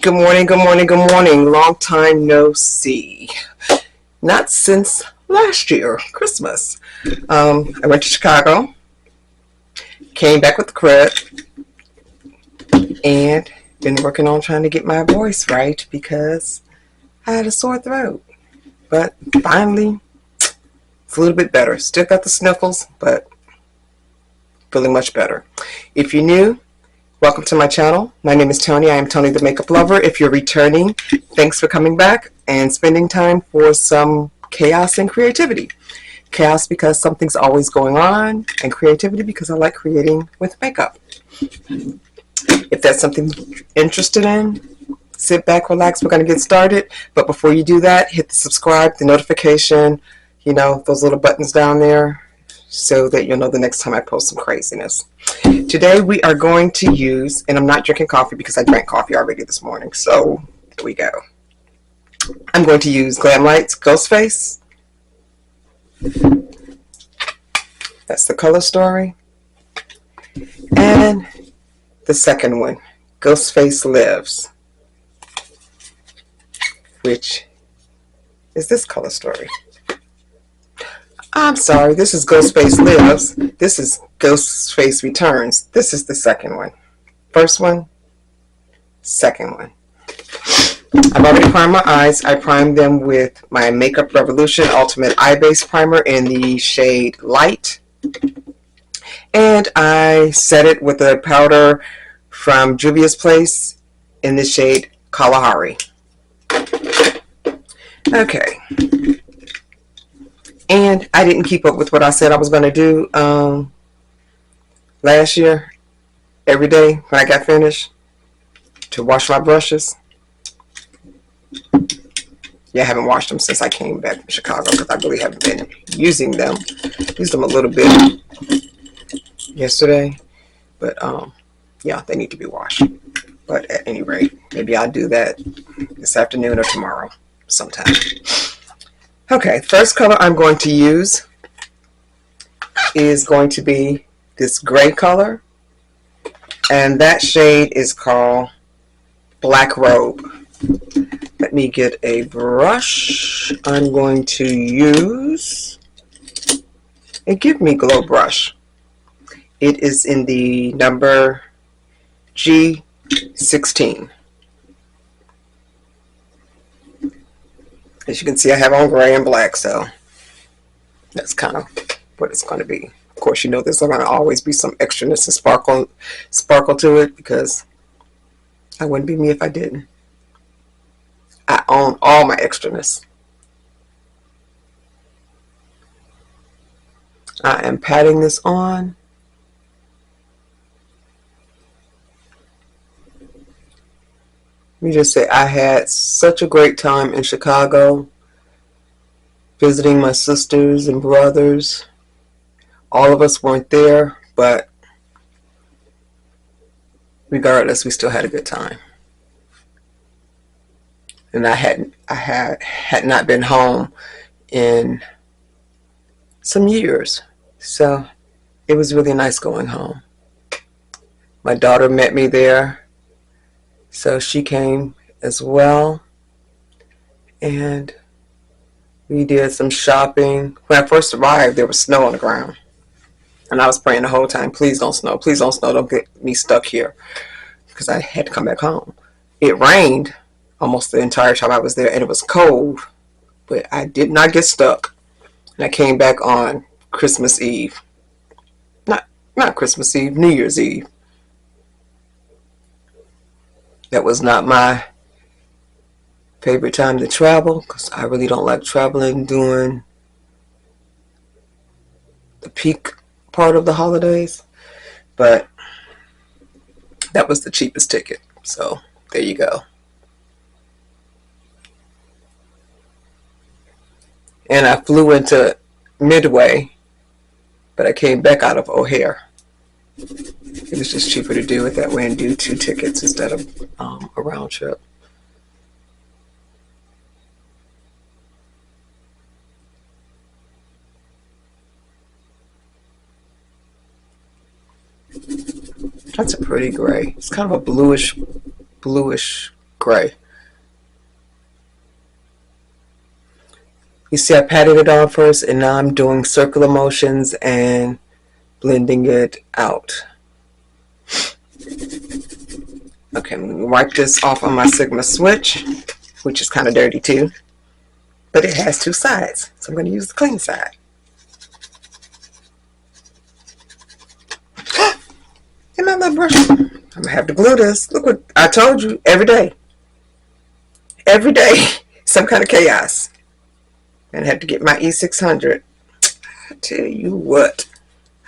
Good morning, good morning, good morning. Long time no see. Not since last year, Christmas. I went to Chicago, came back with the crib, and been working on trying to get my voice right because I had a sore throat. But finally, it's a little bit better. Still got the sniffles, but feeling much better. If you're new, welcome to my channel. My name is Tony. I am Tony the Makeup Lover. If you're returning, thanks for coming back and spending time for some chaos and creativity. Chaos because something's always going on, and creativity because I like creating with makeup. If that's something you're interested in, sit back, relax. We're going to get started. But before you do that, hit the subscribe, the notification, those little buttons down there, so that you'll know the next time I post some craziness. Today we are going to use, and I'm not drinking coffee because I drank coffee already this morning, so here we go. I'm going to use Glamlite's Ghost Face. That's the color story. And the second one, Ghost Face Lives, which is this color story. I'm sorry, this is Ghost Face Lives. This is Ghost Face Returns. This is the second one. First one, second one. I've already primed my eyes. I primed them with my Makeup Revolution Ultimate Eye Base Primer in the shade Light. And I set it with a powder from Juvias Place in the shade Kalahari. Okay. And I didn't keep up with what I said I was going to do last year, every day when I got finished, to wash my brushes. Yeah, I haven't washed them since I came back from Chicago because I really haven't been using them. Used them a little bit yesterday, but yeah, they need to be washed. But at any rate, maybe I'll do that this afternoon or tomorrow sometime. Okay, first color I'm going to use is going to be this gray color, and that shade is called Black Robe. Let me get a brush. I'm going to use a Give Me Glow brush. It is in the number G16. As you can see, I have on gray and black, so that's kind of what it's going to be. Of course, there's going to always be some extraness and sparkle to it, because I wouldn't be me if I didn't. I own all my extraness. I am patting this on. Let me just say, I had such a great time in Chicago, visiting my sisters and brothers. All of us weren't there, but regardless, we still had a good time. And I had not been home in some years, so it was really nice going home. My daughter met me there, so she came as well, and we did some shopping. When I first arrived, there was snow on the ground, and I was praying the whole time, please don't snow, please don't snow, don't get me stuck here, because I had to come back home. It rained almost the entire time I was there, and it was cold, but I did not get stuck. And I came back on Christmas Eve. Not Christmas Eve, New Year's Eve. That was not my favorite time to travel, because I really don't like traveling during the peak part of the holidays. But that was the cheapest ticket, so there you go. And I flew into Midway, but I came back out of O'Hare. It was just cheaper to do it that way and do 2 tickets instead of a round trip. That's a pretty gray. It's kind of a bluish gray. You see I patted it on first, and now I'm doing circular motions and blending it out. Okay, I'm going to wipe this off on my Sigma switch, which is kind of dirty too, but it has two sides, so I'm going to use the clean side. And my little brush, I'm going to have to glue this. Look what I told you, every day, some kind of chaos. And I have to get my E600. I tell you what,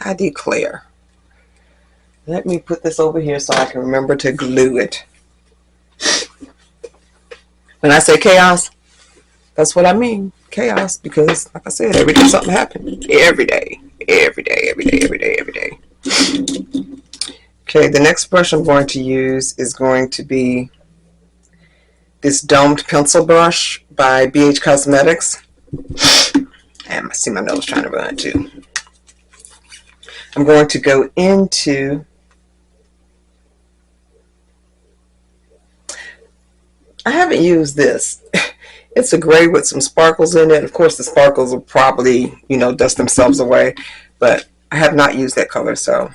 I declare. Let me put this over here so I can remember to glue it. When I say chaos, that's what I mean. Chaos, because like I said, every day something happens. Every day. Okay, the next brush I'm going to use is going to be this domed pencil brush by BH Cosmetics. And I see my nose trying to run too. I'm going to go into I haven't used this. It's a gray with some sparkles in it. Of course, the sparkles will probably, dust themselves away, but I have not used that color, so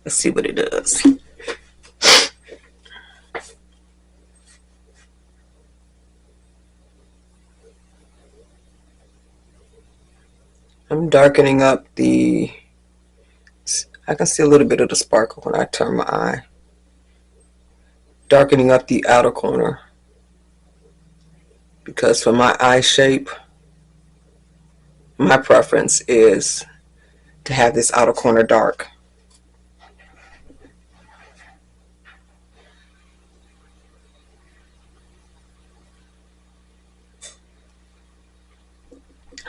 let's see what it does. I'm darkening up I can see a little bit of the sparkle when I turn my eye. Darkening up the outer corner, because for my eye shape, my preference is to have this outer corner dark.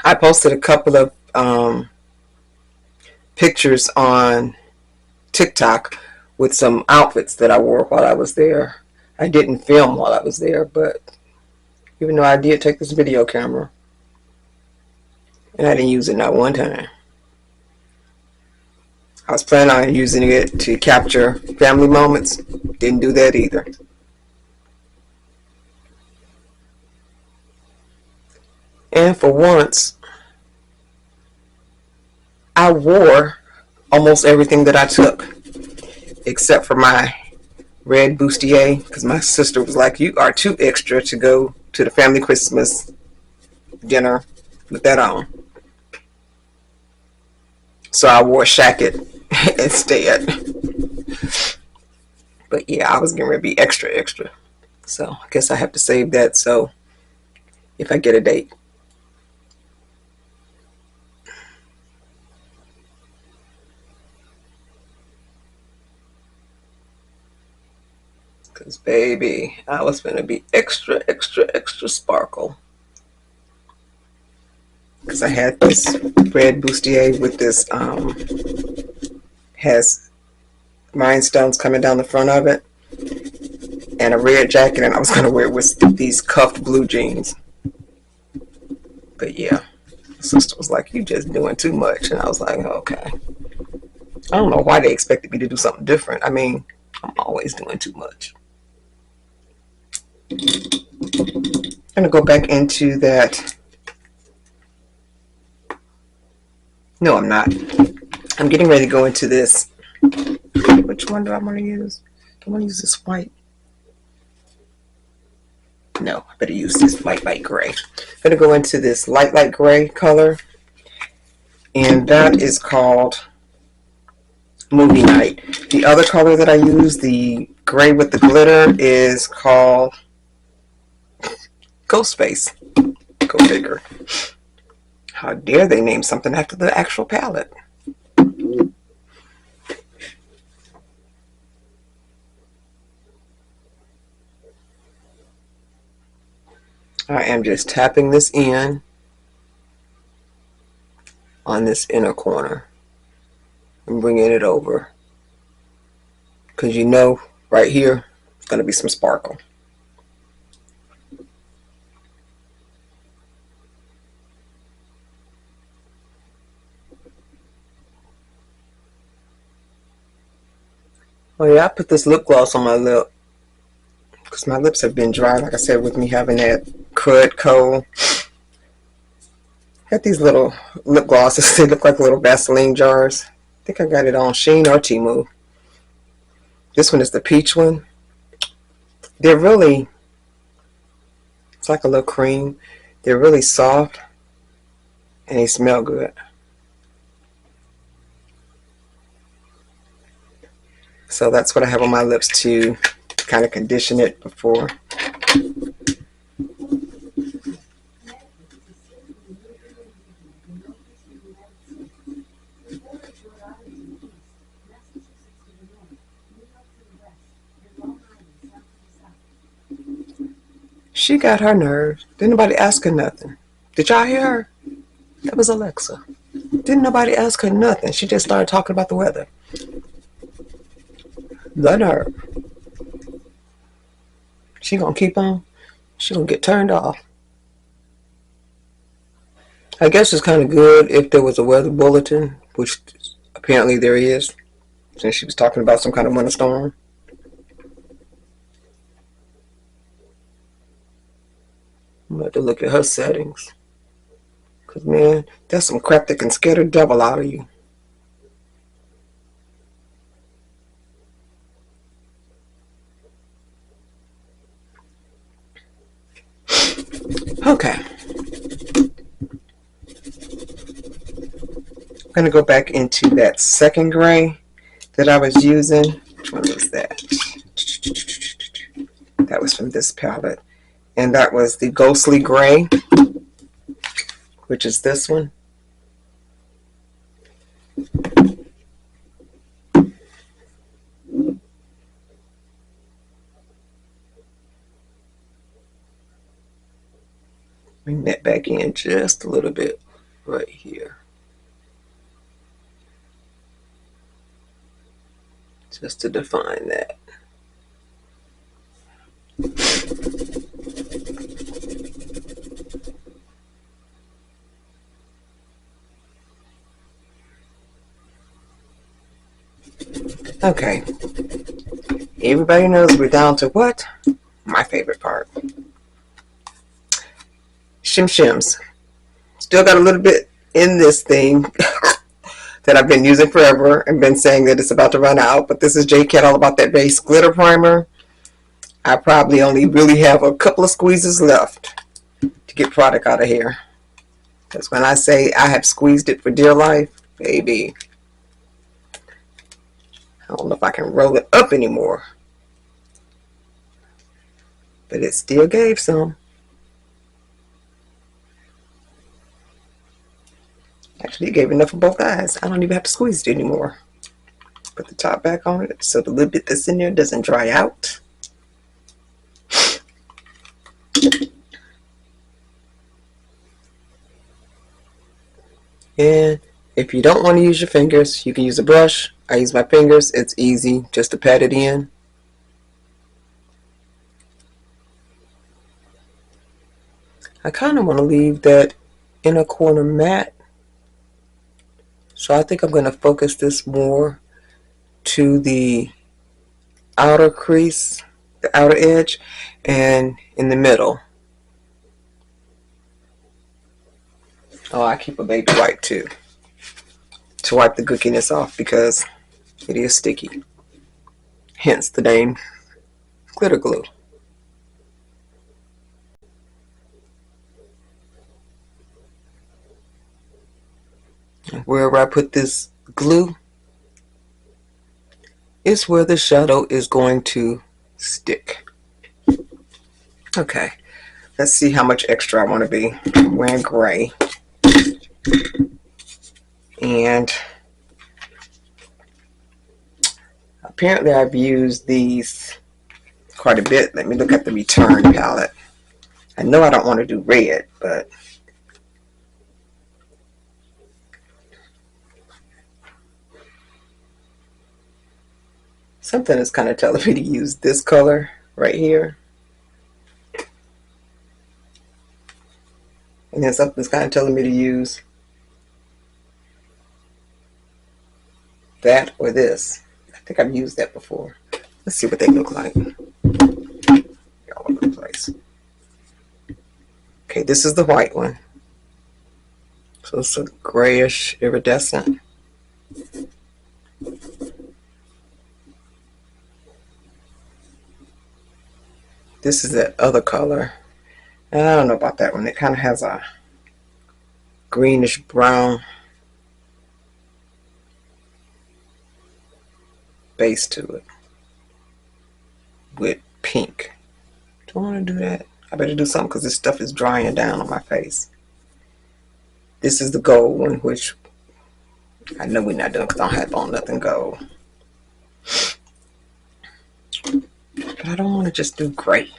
I posted a couple of pictures on TikTok with some outfits that I wore while I was there. I didn't film while I was there, but even though I did take this video camera, and I didn't use it not one time. I was planning on using it to capture family moments. Didn't do that either. And for once, I wore almost everything that I took, except for my red bustier, because my sister was like, you are too extra to go to the family Christmas dinner with that on. So I wore Jcat instead. But yeah, I was getting ready to be extra. So I guess I have to save that so if I get a date. Because baby, I was going to be extra sparkle. Because I had this red bustier with this, has rhinestones coming down the front of it, and a red jacket, and I was going to wear it with these cuffed blue jeans. But yeah, my sister was like, you just doing too much. And I was like, okay. I don't know why they expected me to do something different. I mean, I'm always doing too much. I'm going to go back into that. No, I'm not. I'm getting ready to go into this. Which one do I want to use? I want to use this white. No, I better use this light gray. I'm going to go into this light gray color. And that is called Movie Night. The other color that I use, the gray with the glitter, is called Ghost Face. Go figure. How dare they name something after the actual palette? I am just tapping this in on this inner corner and bringing it over, because right here it's going to be some sparkle. Oh yeah, I put this lip gloss on my lip. because my lips have been dry, like I said, with me having that crud cold. Got these little lip glosses. They look like little Vaseline jars. I think I got it on Shein or Temu. This one is the peach one. They're really, it's like a little cream. They're really soft and they smell good. So that's what I have on my lips to kind of condition it before. She got her nerve. Didn't nobody ask her nothing. Did y'all hear her? That was Alexa. Didn't nobody ask her nothing. She just started talking about the weather. The nerve. She gonna keep on. She gonna get turned off. I guess it's kind of good if there was a weather bulletin, which apparently there is, since she was talking about some kind of winter storm. I'm going to have to look at her settings. Because, man, that's some crap that can scare the devil out of you. Okay. I'm going to go back into that second gray that I was using. What was that? That was from this palette. And that was the Ghostly Gray, which is this one. Bring that back in just a little bit right here. Just to define that. Okay. Everybody knows we're down to what? My favorite part. Shim Shims. Still got a little bit in this thing that I've been using forever and been saying that it's about to run out, but this is Jcat All About That Base Glitter Primer. I probably only really have a couple of squeezes left to get product out of here. Because when I say I have squeezed it for dear life, baby, I don't know if I can roll it up anymore. But it still gave some. Actually, it gave enough for both eyes. I don't even have to squeeze it anymore. Put the top back on it so the little bit that's in there doesn't dry out. And if you don't want to use your fingers, you can use a brush. I use my fingers. It's easy just to pat it in. I kind of want to leave that inner corner matte. So I think I'm going to focus this more to the outer crease, the outer edge, and in the middle. Oh, I keep a baby wipe too, to wipe the gookiness off because it is sticky. Hence the name glitter glue. Wherever I put this glue is where the shadow is going to stick. Okay, let's see how much extra I want to be. I'm wearing gray. And apparently I've used these quite a bit. Let me look at the return palette. I know I don't want to do red, but something is kind of telling me to use this color right here. And then something's kind of telling me to use that or this. I think I've used that before. Let's see what they look like. Okay, this is the white one. So it's a grayish iridescent. This is that other color. And I don't know about that one. It kind of has a greenish brown base to it with pink. Do I want to do that? I better do something because this stuff is drying down on my face. This is the gold one, which I know we're not doing because I don't have on nothing gold. But I don't want to just do gray.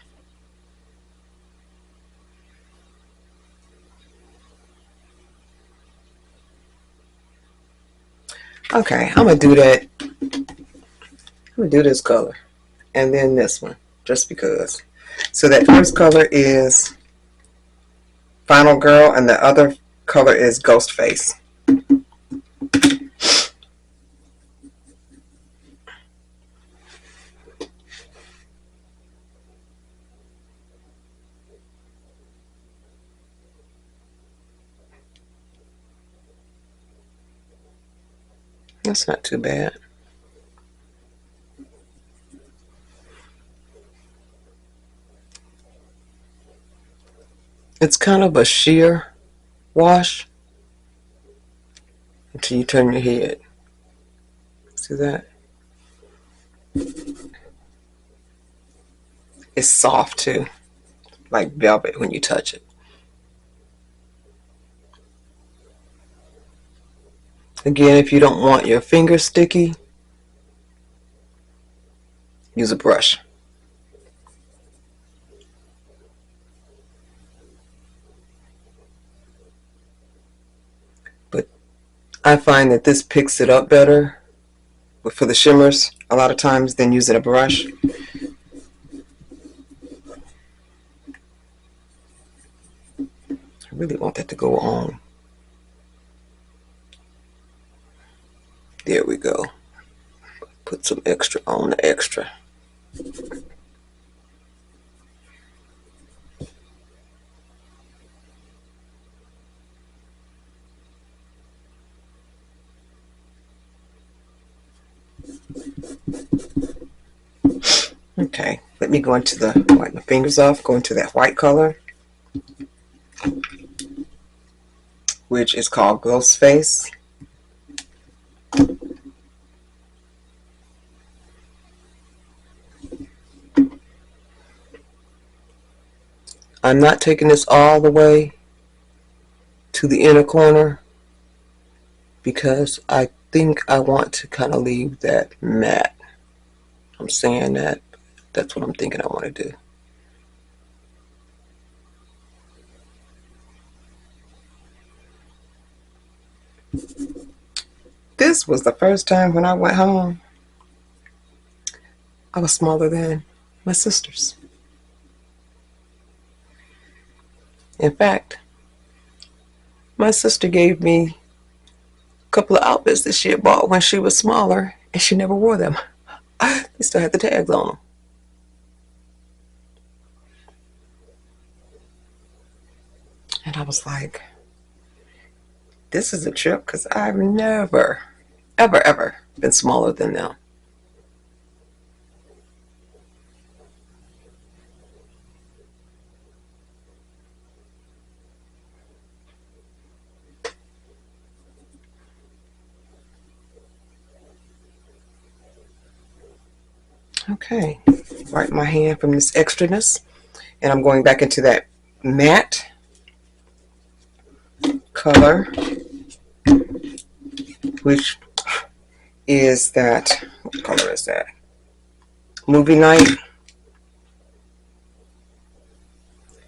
Okay, I'm going to do that. I'm going to do this color. And then this one, just because. So that first color is Final Girl, and the other color is Ghost Face. That's not too bad. It's kind of a sheer wash until you turn your head. See that? It's soft too, like velvet when you touch it. Again, if you don't want your fingers sticky, use a brush. But I find that this picks it up better for the shimmers a lot of times than using a brush. I really want that to go on. There we go. Put some extra on the extra. Okay, let me go into the, wipe my fingers off, go into that white color, which is called Ghost Face. I'm not taking this all the way to the inner corner because I think I want to kind of leave that matte. I'm saying that, that's what I'm thinking I want to do. This was the first time when I went home, I was smaller than my sisters. In fact, my sister gave me a couple of outfits that she had bought when she was smaller, and she never wore them. They still had the tags on them. And I was like, this is a trip because I've never, ever, ever been smaller than them. Okay, wipe my hand from this extraness, and I'm going back into that matte color, which is that, what color is that? Movie Night.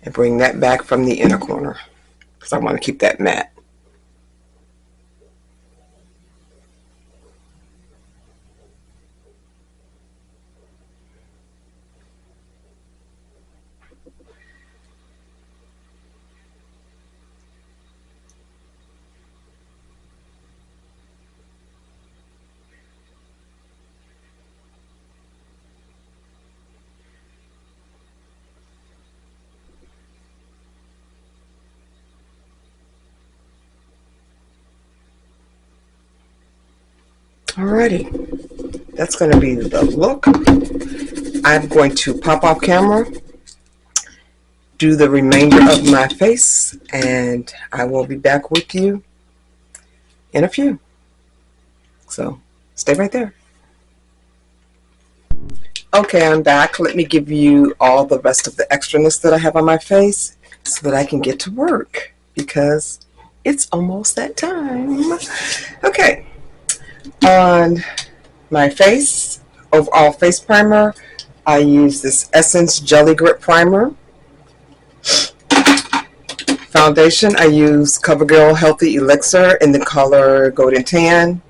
And bring that back from the inner corner because I want to keep that matte. Alrighty, that's going to be the look. I'm going to pop off camera, do the remainder of my face, and I will be back with you in a few. So stay right there. Okay, I'm back. Let me give you all the rest of the extraness that I have on my face so that I can get to work, because it's almost that time. Okay, on my face, overall face primer, I use this Essence Jelly Grip Primer. Foundation, I use CoverGirl Healthy Elixir in the color Golden Tan.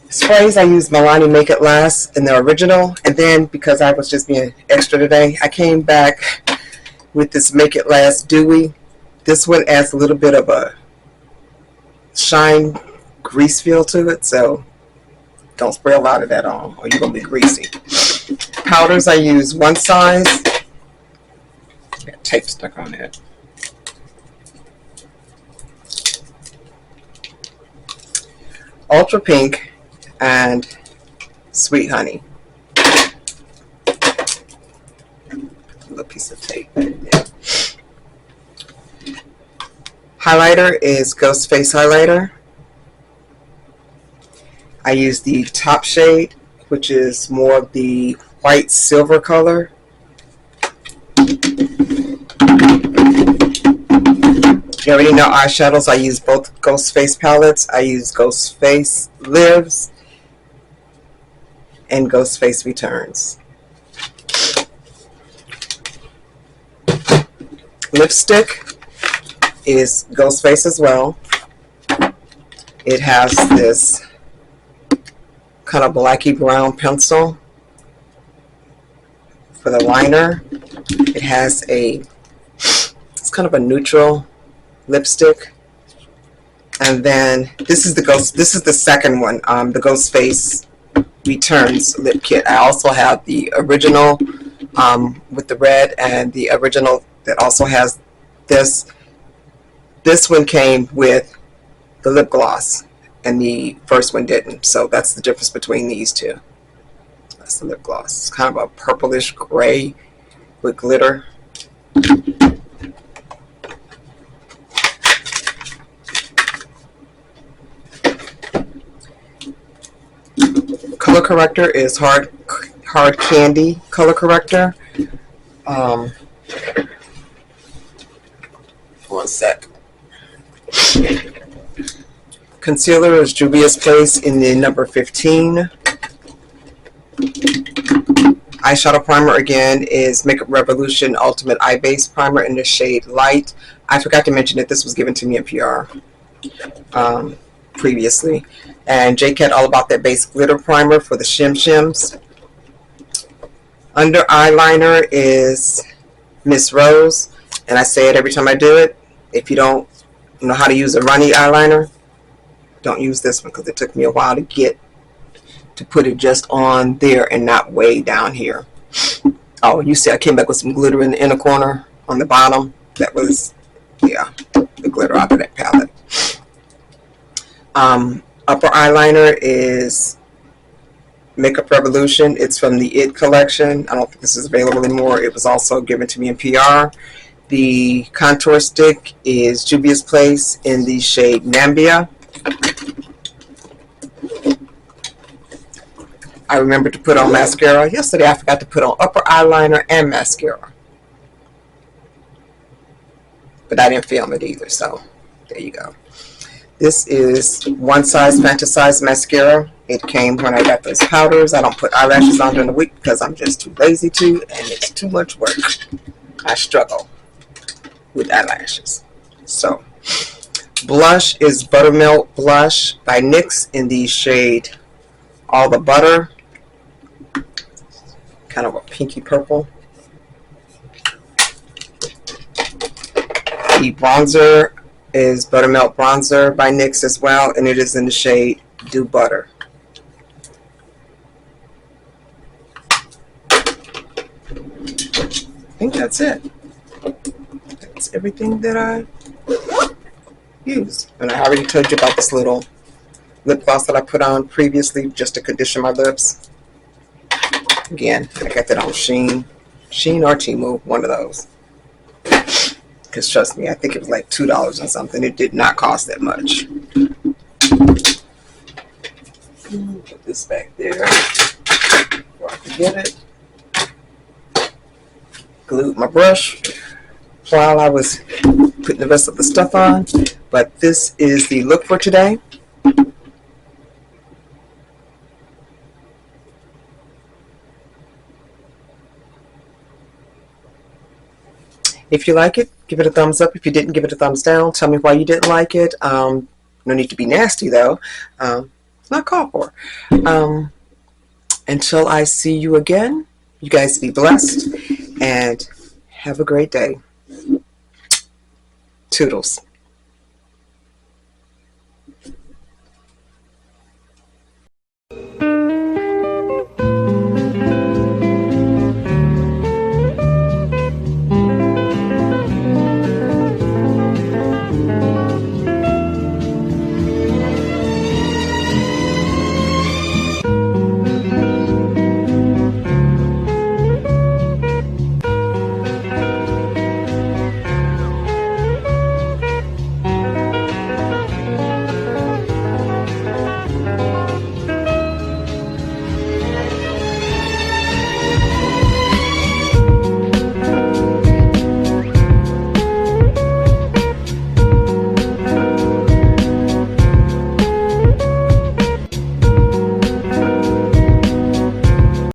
Sprays, I use Milani Make It Last in the original, and then because I was just being extra today, I came back with this Make It Last Dewy. This one adds a little bit of a shine grease feel to it, so don't spray a lot of that on or you're going to be greasy. Powders, I use one size. Got tape stuck on it. Ultra Pink and Sweet Honey. A little piece of tape. Yeah. Highlighter is Ghost Face Highlighter. I use the top shade, which is more of the white silver color. You already know eyeshadows. I use both Ghost Face palettes. I use Ghost Face Lives and Ghost Face Returns. Lipstick is Ghost Face as well. It has this kind of blacky brown pencil for the liner. It has it's kind of a neutral lipstick, and then this is the second one, the Ghost Face Returns lip kit. I also have the original with the red, and the original that also has this. This one came with the lip gloss, and the first one didn't. So that's the difference between these two. That's the lip gloss. It's kind of a purplish gray with glitter. Color corrector is hard candy color corrector. One sec. Concealer is Juvias Place in the number 15. Eyeshadow primer again is Makeup Revolution Ultimate Eye Base Primer in the shade Light. I forgot to mention that this was given to me in PR previously. And Jcat All About That Base Glitter Primer for the Shims. Under eyeliner is Miss Rose, and I say it every time I do it. If you don't know how to use a runny eyeliner, don't use this one, because it took me a while to put it just on there and not way down here. Oh, you see I came back with some glitter in the inner corner on the bottom. That was, yeah, the glitter out of that palette. Upper eyeliner is Makeup Revolution. It's from the It collection. I don't think this is available anymore. It was also given to me in PR. The contour stick is Juvias Place in the shade Namibia. I remembered to put on mascara. Yesterday I forgot to put on upper eyeliner and mascara. But I didn't film it either, so there you go. This is One Size Fantasize Mascara. It came when I got those powders. I don't put eyelashes on during the week because I'm just too lazy to, and it's too much work. I struggle with eyelashes. So, blush is Buttermilk Blush by NYX in the shade All the Butter. Kind of a pinky purple. The bronzer is Buttermilk Bronzer by NYX as well, and it is in the shade Do Butter. I think that's it. That's everything that I used. And I already told you about this little lip gloss that I put on previously just to condition my lips. Again, I got that on Shein or Temu, one of those. Because trust me, I think it was like $2 or something. It did not cost that much. Put this back there before I forget it. Glued my brush while I was putting the rest of the stuff on. But this is the look for today. If you like it, give it a thumbs up. If you didn't, give it a thumbs down. Tell me why you didn't like it. No need to be nasty though. It's not called for. Until I see you again, you guys be blessed and have a great day. Toodles.